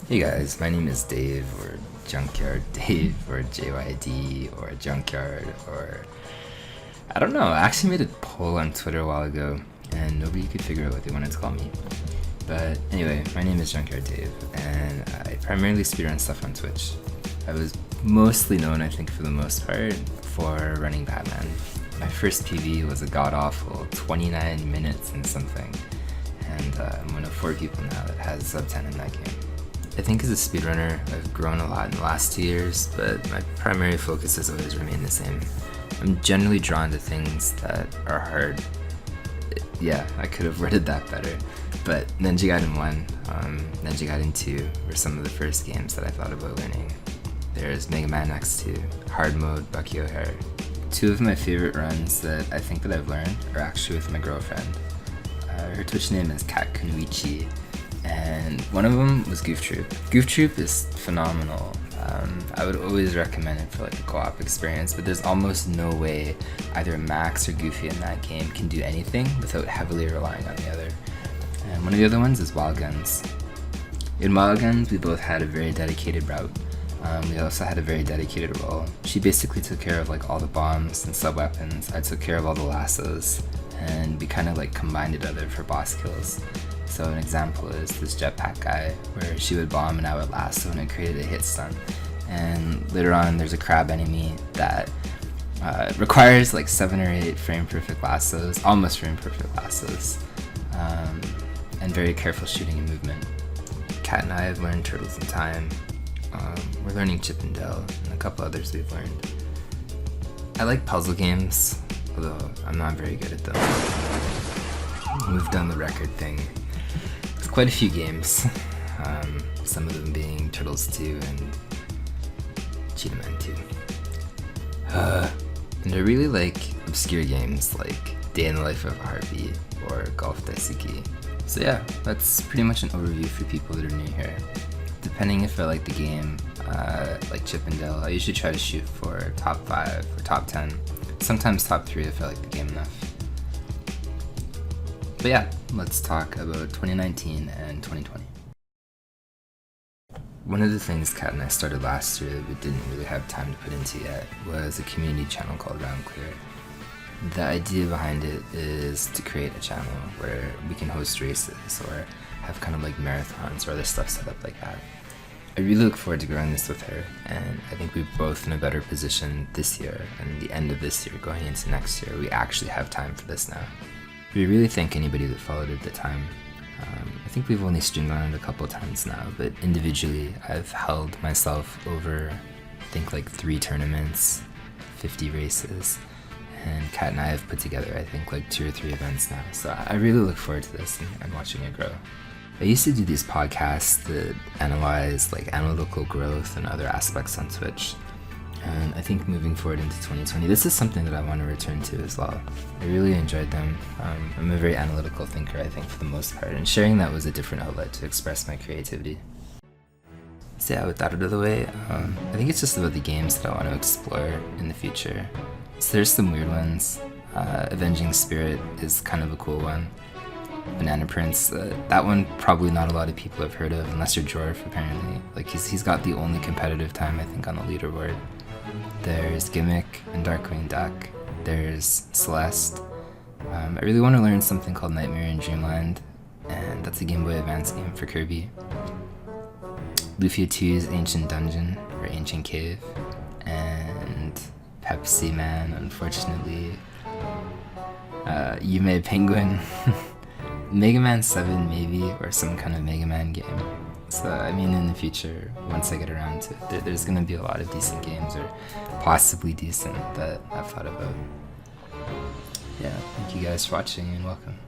Hey guys, my name is Dave, or Junkyard Dave, or JYD, or Junkyard, or I don't know. I actually made a poll on Twitter a while ago, and nobody could figure out what they wanted to call me. But anyway, my name is Junkyard Dave, and I primarily speedrun stuff on Twitch. I was mostly known, I think for the most part, for running Batman. My first PV was a god-awful 29 minutes and something, and I'm one of 4 people now that has sub 10 in that game. I think as a speedrunner, I've grown a lot in the last 2 years, but my primary focus has always remained the same. I'm generally drawn to things that are hard. Yeah, I could have worded that better, but Ninja Gaiden 1, Ninja Gaiden 2 were some of the first games that I thought about learning. There's Mega Man X2, Hard Mode, Bucky O'Hare. 2 of my favorite runs that I think that I've learned are actually with my girlfriend. Her Twitch name is Kat Kunuichi, and one of them was Goof Troop. Goof Troop is phenomenal. I would always recommend it for like a co-op experience, but there's almost no way either Max or Goofy in that game can do anything without heavily relying on the other. And one of the other ones is Wild Guns. In Wild Guns, we both had a very dedicated route. We also had a very dedicated role. She basically took care of like all the bombs and sub-weapons. I took care of all the lassos, and we kind of like combined it other for boss kills. So an example is this jetpack guy, where she would bomb and I would lasso and it created a hit stun. And later on there's a crab enemy that requires like 7 or 8 frame perfect lassos, almost frame perfect lassos, and very careful shooting and movement. Kat and I have learned Turtles in Time. We're learning Chip and Dale and a couple others we've learned. I like puzzle games, although I'm not very good at them. We've done the record thing. Quite a few games, some of them being Turtles 2 and Cheetah Man 2. And I really like obscure games like Day in the Life of a Heartbeat or Golf Daisuki. So yeah, that's pretty much an overview for people that are new here. Depending if I like the game, like Chip and Dale, I usually try to shoot for top 5 or top 10, sometimes top 3 if I like the game enough. But yeah, let's talk about 2019 and 2020. One of the things Kat and I started last year that we didn't really have time to put into yet was a community channel called Round Clear. The idea behind it is to create a channel where we can host races or have kind of like marathons or other stuff set up like that. I really look forward to growing this with her, and I think we're both in a better position this year and the end of this year going into next year. We actually have time for this now. We really thank anybody that followed at the time. I think we've only streamed on it a couple times now, but individually I've held myself over, I think like 3 tournaments, 50 races, and Kat and I have put together I think like 2 or 3 events now, so I really look forward to this and watching it grow. I used to do these podcasts that analyze like analytical growth and other aspects on Twitch. And I think moving forward into 2020, this is something that I want to return to as well. I really enjoyed them. I'm a very analytical thinker, I think, for the most part, and sharing that was a different outlet to express my creativity. So yeah, with that out of the way, I think it's just about the games that I want to explore in the future. So there's some weird ones. Avenging Spirit is kind of a cool one. Banana Prince, that one probably not a lot of people have heard of, unless you're Jorf apparently. Like he's got the only competitive time I think on the leaderboard. There's Gimmick and Darkwing Duck. There's Celeste. I really want to learn something called Nightmare in Dreamland, and that's a Game Boy Advance game for Kirby. Lufia 2's Ancient Dungeon, or Ancient Cave, and Pepsi Man, unfortunately. Yume Penguin. Mega Man 7 maybe, or some kind of Mega Man game. So I mean in the future, once I get around to it, there's going to be a lot of decent games, or possibly decent, that I've thought about. Yeah, thank you guys for watching and welcome.